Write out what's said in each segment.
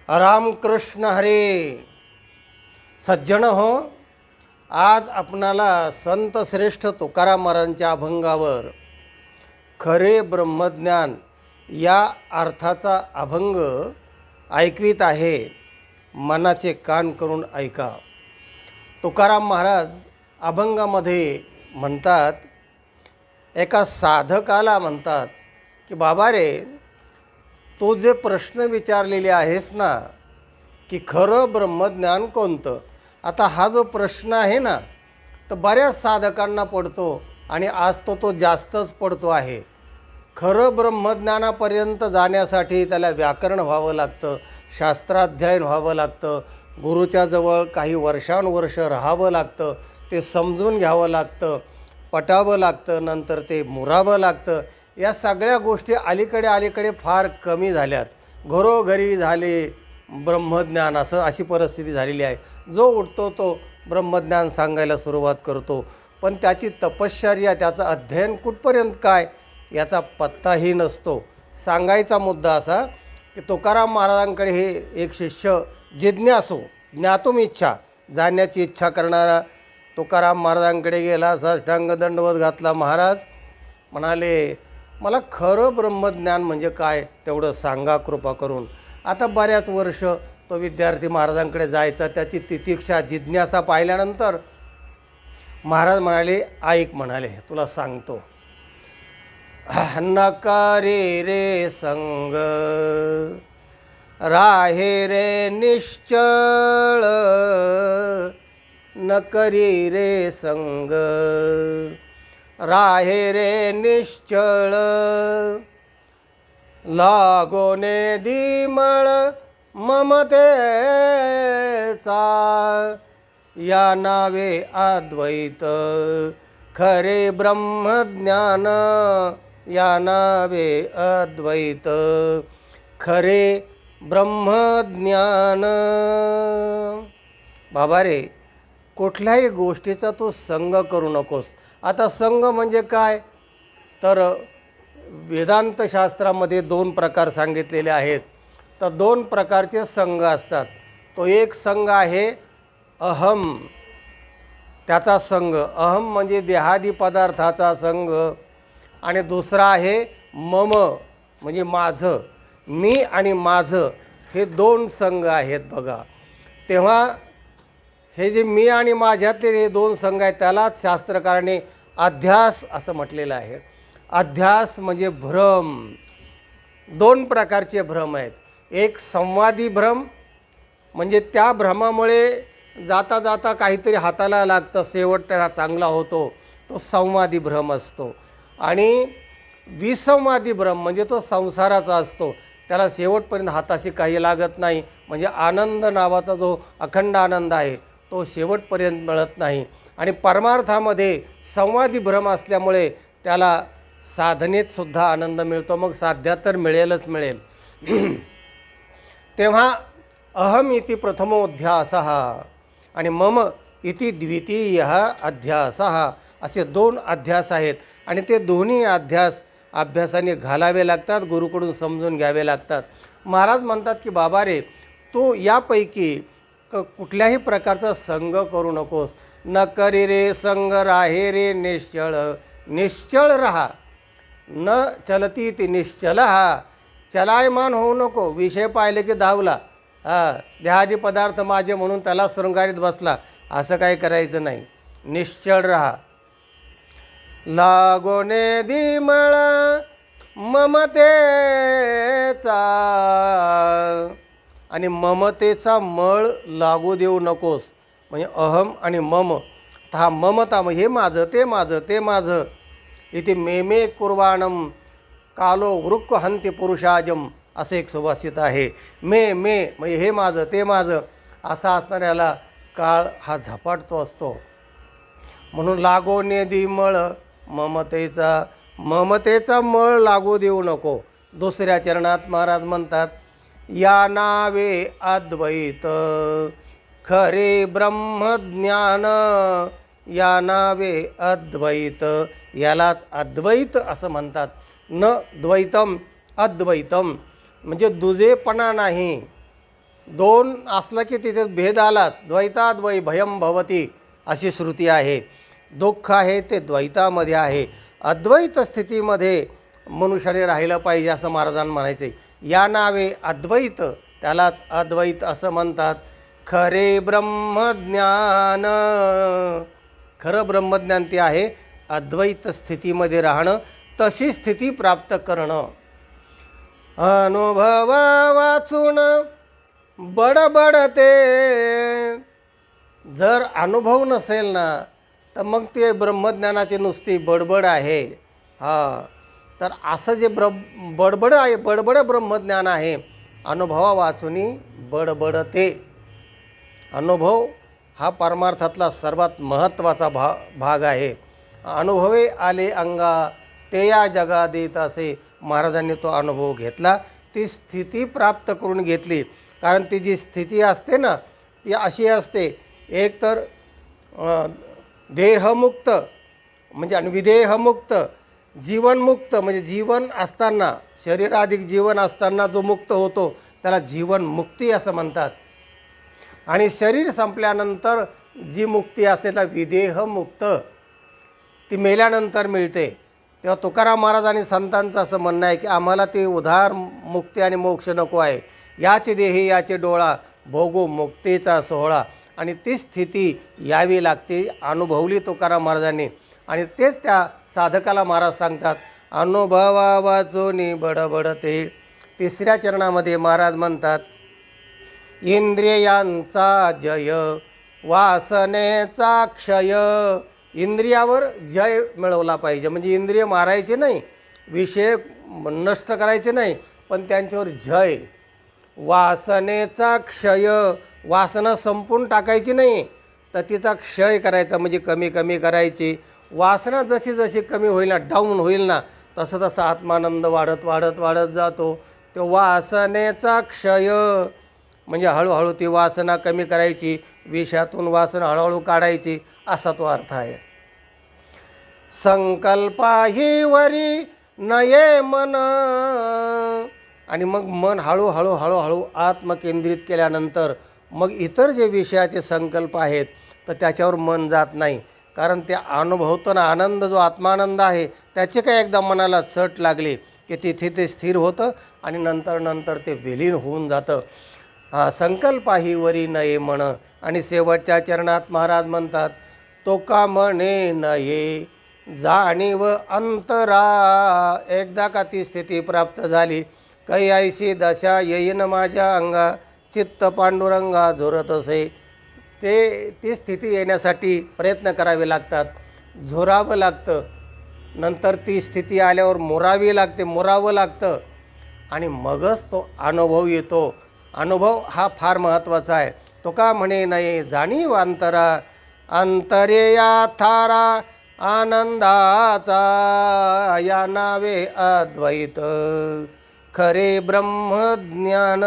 रामकृष्ण हरे. सज्जन हो, आज आपणाला संत श्रेष्ठ तुकाराम महाराजांच्या अभंगावर खरे ब्रह्मज्ञान या अर्थाचा अभंग ऐकवीत आहे. मनाचे कान करून ऐका. तुकाराम महाराज अभंगामध्ये म्हणतात, एका साधकाला म्हणतात की बाबा रे, तू जे प्रश्न विचारलेले आहेस ना, की खरं ब्रह्मज्ञान कोणतं. आता हा जो प्रश्न आहे ना, तर बऱ्याच साधकांना पडतो आणि आज तो जास्तच पडतो आहे. खरं ब्रह्मज्ञानापर्यंत जाण्यासाठी त्याला व्याकरण व्हावं लागतं, शास्त्राध्ययन व्हावं लागतं, गुरुच्या जवळ काही वर्षानुवर्ष राहावं लागतं, ते समजून घ्यावं लागतं, पटावं लागतं, नंतर ते मुरावं लागतं. या सगळ्या गोष्टी अलीकडे फार कमी झाल्यात. घरोघरी झाले ब्रह्मज्ञान, अशी परिस्थिती झालेली आहे. जो उठतो तो ब्रह्मज्ञान सांगायला सुरुवात करतो, पण त्याची तपश्चर्या, त्याचं अध्ययन कुठपर्यंत काय याचा पत्ताही नसतो. सांगायचा मुद्दा असा की तुकाराम महाराजांकडे हे एक शिष्य जिज्ञासू, ज्ञातुम इच्छा, जाण्याची इच्छा करणारा तुकाराम महाराजांकडे गेला. साष्टांग दंडवत घातला. महाराज म्हणाले, मला खरं ब्रह्मज्ञान म्हणजे काय तेवढं सांगा कृपा करून. आता बऱ्याच वर्ष तो विद्यार्थी महाराजांकडे जायचा. त्याची तितिक्षा, जिज्ञासा पाहिल्यानंतर महाराज म्हणाले, ऐक म्हणाले, तुला सांगतो. नकारे रे संग, राहे रे निश्चळ, नकरी रे संग, राहे रे निश्चळ, लागोने दिमळ ममतेचा, या नावे अद्वैत खरे ब्रह्मज्ञान, या नावे अद्वैत खरे ब्रह्मज्ञान. बाबा रे, कुठल्याही गोष्टीचा तू संग करू नकोस. आता संग म्हणजे काय, तर वेदांत शास्त्रामध्ये 2 प्रकार सांगितलेले आहेत. तर 2 प्रकारचे संघ असतात. तो एक संघ आहे अहम, त्याचा संघ. अहम म्हणजे देहादी पदार्थाचा संघ. आणि दुसरा आहे मम, म्हणजे माझं, मी आणि माझं, हे 2 संघ आहेत बघा. तेव्हा हे जे मी आणि माझ्यातले हे 2 संघ आहेत, त्यालाच शास्त्रकाराने अध्यास असं म्हटलेलं आहे. अध्यास म्हणजे भ्रम. 2 प्रकारचे भ्रम आहेत. एक संवादी भ्रम, म्हणजे त्या भ्रमामुळे जाता जाता काहीतरी हाताला लागतं, शेवट त्याला चांगला होतो, तो संवादी भ्रम असतो. आणि विसंवादी भ्रम म्हणजे तो संसाराचा असतो, त्याला शेवटपर्यंत हाताशी काही लागत नाही, म्हणजे आनंद नावाचा जो अखंड आनंद आहे तो शेवटपर्यंत मिळत नाही. आणि परमार्थामध्ये संवादी भ्रम असल्यामुळे त्याला साधनेतसुद्धा आनंद मिळतो, मग साध्यात तर मिळेलच मिळेल. तेव्हा अहम इति प्रथमोऽध्यासः आणि मम इति द्वितीयः अध्यासः, असे 2 अध्यास आहेत. आणि ते दोन्ही अभ्यासाने घालावे लागतात, गुरुकडून समजून घ्यावे लागतात. महाराज म्हणतात की बाबा रे, तू यापैकी कुठल्याही प्रकारचा संग करू नकोस. न करी रे संग, राहे रे निश्चळ, निश्चळ राहा. न चलती ती निश्चल हा, चलायमान होऊ नको. विषय पाहिले की धावला, देहादी पदार्थ माझे म्हणून त्याला शृंगारीत बसला, असं काही करायचं नाही. निश्चळ राहा. लागोने दिमळ ममतेचा, आणि ममतेचा मळ लागू देऊ नकोस. म्हणजे अहम आणि मम, हा ममता, मग हे माझं, ते माझं, ते माझं. इथे मेमे कुर्वाणम कालो वृक्क हंती पुरुषाजम, असं एक सुभाषित आहे. मे म्हणजे हे माझं, ते माझं, असा असणाऱ्याला काळ हा झपाटतो असतो. म्हणून लागोने दिमळ ममतेचा मळ लागू देऊ नको. दुसऱ्या चरणात महाराज म्हणतात, या नावे अद्वैत खरे ब्रह्मज्ञान, या नावे अद्वैत, यालाच अद्वैत असं म्हणतात. न द्वैतम अद्वैतम म्हणजे दुजेपणा नाही. दोन असलं की तिथे भेद आलाच. द्वैताद्वै भयम भवती अशी श्रुती आहे. दुःख आहे ते द्वैतामध्ये आहे. अद्वैत स्थितीमध्ये मनुष्याने राहिलं पाहिजे असं महाराजांना म्हणायचे. या नावे अद्वैत, त्यालाच अद्वैत असं म्हणतात. खरे ब्रह्मज्ञान, खरं ब्रह्मज्ञान ते आहे अद्वैत स्थितीमध्ये राहणं, तशी स्थिती प्राप्त करणं. अनुभव वाचून बडबडते, जर अनुभव नसेल ना तर मग ते ब्रह्मज्ञानाची नुसती बडबड आहे. तर असं जे बडबड आहे, बडबड ब्रह्मज्ञान आहे. अनुभवा वाचूनी बडबडते. अनुभव हा परमार्थातला सर्वात महत्त्वाचा भाग आहे. अनुभवे आले अंगा ते या जगा देत असे. महाराजांनी तो अनुभव घेतला, ती स्थिती प्राप्त करून घेतली. कारण ती जी स्थिती असते ना ती अशी असते, एक तर देहमुक्त म्हणजे आणि विदेहमुक्त, जीवनमुक्त म्हणजे जीवन असताना, शरीराधिक जीवन असताना जो मुक्त होतो त्याला जीवनमुक्ती असं म्हणतात. आणि शरीर संपल्यानंतर जी मुक्ती असते त्याला विदेहमुक्त, ती मेल्यानंतर मिळते. तेव्हा तुकाराम महाराज आणि संतांचं असं म्हणणं आहे की आम्हाला ती उधार मुक्ती आणि मोक्ष नको आहे. याचे देही याचे डोळा, भोगू मुक्तीचा सोहळा. आणि ती स्थिती यावी लागते, अनुभवली तुकाराम महाराजांनी. आणि तेच त्या साधकाला महाराज सांगतात, अनुभवा वाचूनी बडबडते. तिसऱ्या चरणामध्ये महाराज म्हणतात, इंद्रियांचा जय वासनेचा क्षय. इंद्रियावर जय मिळवला पाहिजे, म्हणजे इंद्रिय मारायचे नाही, विषय नष्ट करायचे नाही, पण त्यांच्यावर जय. वासनेचा क्षय, वासना संपून टाकायची नाही तर तिचा क्षय करायचा, म्हणजे कमी कमी करायची. वासना जशी जशी कमी होईल ना, डाऊन होईल ना, तसं तसं आत्मानंद वाढत वाढत वाढत जातो. तो वासनेचा क्षय म्हणजे हळूहळू ती वासना कमी करायची, विषयातून वासना हळूहळू काढायची, असा तो अर्थ आहे. संकल्पाही वरी नये मन. आणि मग मन हळूहळू हळूहळू आत्मकेंद्रित केल्यानंतर मग इतर जे विषयाचे संकल्प आहेत तर त्याच्यावर मन जात नाही. कारण ते अनुभवताना आनंद जो आत्मानंद आहे त्याचे काय एकदा मनाला चट लागली की तिथे ते स्थिर होतं आणि नंतर नंतर ते विलीन होऊन जातं. संकल्पाही वरी नये म्हण. आणि शेवटच्या चरणात महाराज म्हणतात, तो का म्हणे नये जाणीव अंतरा. एकदा का ती स्थिती प्राप्त झाली, काही ऐशी दशा येईन माझ्या अंगा, चित्त पांडुरंगा झोरत असे. ती स्थिती येण्यासाठी प्रयत्न करावे लागतात, झोरावं लागतं. नंतर ती स्थिती आल्यावर मोरावं लागतं आणि मगच तो अनुभव येतो. अनुभव हा फार महत्त्वाचा आहे. तो का म्हणे नाही जाणीव अंतरा, अंतरे या थारा आनंदाचा, या नावे अद्वैत खरे ब्रह्मज्ञान.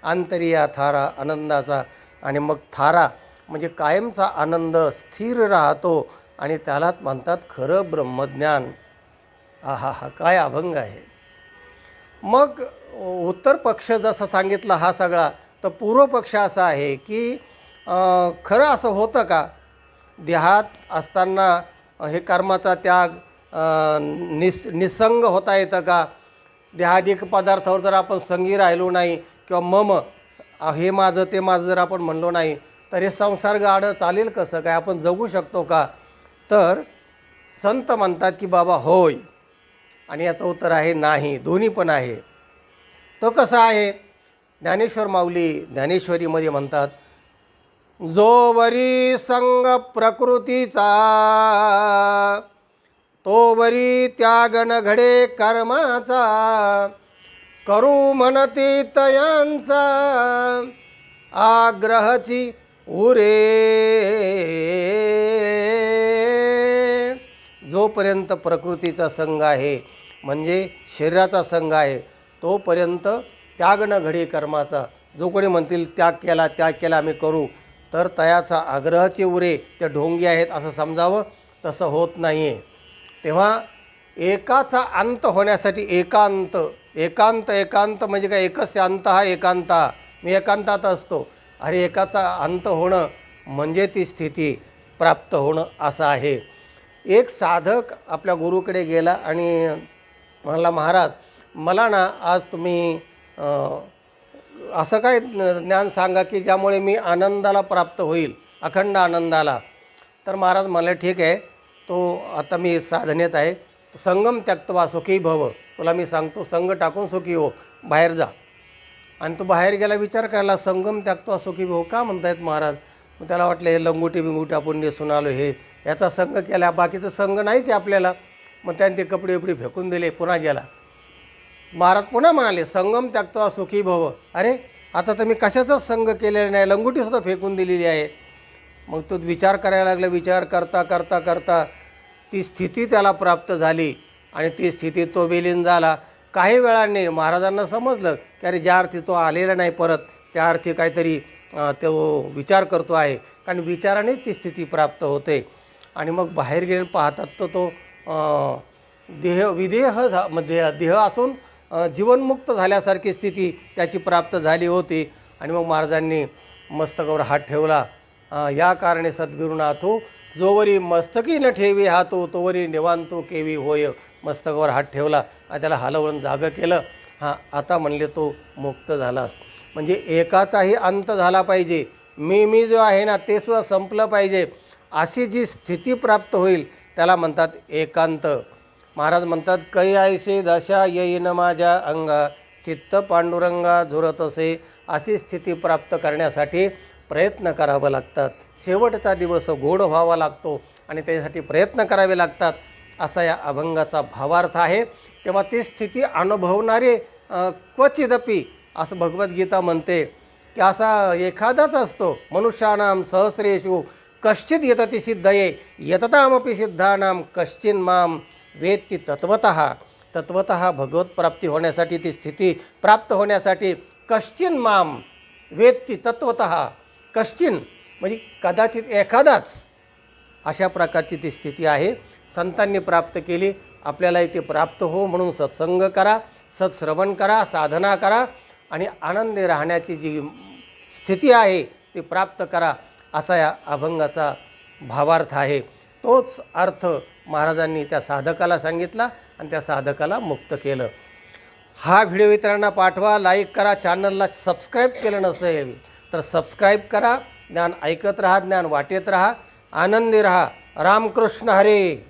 अंतरिया थारा आनंदाचा. आणि मग थारा म्हणजे कायमचा आनंद स्थिर राहतो आणि त्यालाच म्हणतात खरं ब्रह्मज्ञान. हा काय अभंग आहे. मग उत्तर पक्ष जसं सांगितलं हा सगळा, तर पूर्व पक्ष असा आहे की खरं असं होतं का, देहात असताना हे कर्माचा त्याग निसंग होता येतं का. देहादिक पदार्थावर जर आपण संगी राहिलो नाही किंवा मम हे माझं ते माझं जर आपण म्हणलो नाही तर हे संसार गाडं चालेल कसं काय, आपण जगू शकतो का. तर संत म्हणतात की बाबा होय, आणि याचं उत्तर आहे नाही, दोन्ही पण आहे. तो कसा आहे, ज्ञानेश्वर माऊली ज्ञानेश्वरीमध्ये म्हणतात, जोवरी संग प्रकृतीचा तोवरी त्याग न घडे कर्माचा, करू म्हणती तयांचा आग्रहाची उरे. जोपर्यंत प्रकृतीचा संग आहे म्हणजे शरीराचा संग आहे तोपर्यंत त्याग न घडे कर्माचा. जो कोणी म्हणतील त्याग केला आम्ही करू, तर तयाचा आग्रहाचे उरे त्या ढोंगी आहेत असं समजावं. तसं होत नाही आहे. तेव्हा एकाचा अंत होण्यासाठी एकांत म्हणजे काय, एकच अंत हा एकांता. मी एकांतात असतो. अरे एकाचा अंत होणं म्हणजे ती स्थिती प्राप्त होणं असं आहे. एक साधक आपल्या गुरुकडे गेला आणि म्हणाला, महाराज मला ना आज तुम्ही असं काय ज्ञान सांगा की ज्यामुळे मी आनंदाला प्राप्त होईल, अखंड आनंदाला. तर महाराज मला ठीक आहे, तो आता मी साधनेत आहे, संगम त्यक्त्वा सुखी भव, तुला मी सांगतो संग टाकून सुखी हो, बाहेर जा. आणि तो बाहेर गेला, विचार करायला संगम त्यक्त्वा सुखी भव का म्हणतायत महाराज. मग त्याला वाटलं हे लंगोटी बिंगोटी आपण नेसून आलो, हे याचा संग केला, बाकीचं संग नाहीच आहे आपल्याला. मग त्याने ते कपडे बिपडे फेकून दिले, पुन्हा गेला. महाराज पुन्हा म्हणाले संगम त्यक्त्वा सुखी भव. अरे आता तर मी कशाचाच संग केलेला नाही, लंगोटीसुद्धा फेकून दिलेली आहे. मग तो विचार करायला लागला. विचार करता करता करता ती स्थिती त्याला प्राप्त झाली आणि ती स्थिती तो विलीन झाला. काही वेळाने महाराजांना समजलं की अरे ज्या अर्थी तो आलेला नाही परत, त्या अर्थी काहीतरी तो विचार करतो आहे, कारण विचारानेच ती स्थिती प्राप्त होते. आणि मग बाहेर गेले पाहतात तर तो देह असून जीवनमुक्त झाल्यासारखी स्थिती त्याची प्राप्त झाली होती. आणि मग महाराजांनी मस्तकावर हात ठेवला. या कारणे सद्गुरुनाथो जोवरी मस्तकी न ठेवी हातो तोवरी निवांतो केवी होय. मस्तकावर हात ठेवला आणि त्याला हलवून जागं केलं. हां आता म्हणले तो मुक्त झालास. म्हणजे एकाचाही अंत झाला पाहिजे, मी जो आहे ना ते सुद्धा संपलं पाहिजे, अशी जी स्थिती प्राप्त होईल त्याला म्हणतात एकांत. महाराज म्हणतात कै ऐसे दशा येईन माझ्या अंगा चित्त पांडुरंगा झुरतसे. अशी स्थिती प्राप्त करण्यासाठी प्रयत्न करावं लागतात. शेवटचा दिवस गोड व्हावा लागतो आणि त्यासाठी प्रयत्न करावे लागतात, असा या अभंगाचा भावार्थ आहे. तेव्हा ती स्थिती अनुभवणारे क्वचिदपि, असं भगवद्गीता म्हणते की असा एखादाच असतो. मनुष्यानां सहस्रेषु कश्चित यतति सिद्धये यततामपि सिद्धानां कश्चिन माम वेत्ति तत्वतः. तत्वतः भगवतप्राप्ती होण्यासाठी, ती स्थिती प्राप्त होण्यासाठी कश्चिन माम वेत्ति तत्वतः. कश्चिन म्हणजे कदाचित एखादाच, अशा प्रकारची ती स्थिती आहे. संतांनी प्राप्त केली, आपल्यालाही ते प्राप्त हो म्हणून सत्संग करा, सत्श्रवण करा, साधना करा आणि आनंदी राहण्याची जी स्थिती आहे ती प्राप्त करा, असा या अभंगाचा भावार्थ आहे. तोच अर्थ महाराजांनी त्या साधकाला सांगितला आणि त्या साधकाला मुक्त केलं. हा व्हिडिओ इतरांना पाठवा, लाईक करा. चॅनलला सबस्क्राईब केलं नसेल तर सबस्क्राईब करा. ज्ञान ऐकत राहा, ज्ञान वाटेत राहा, आनंदी राहा. रामकृष्ण हरे.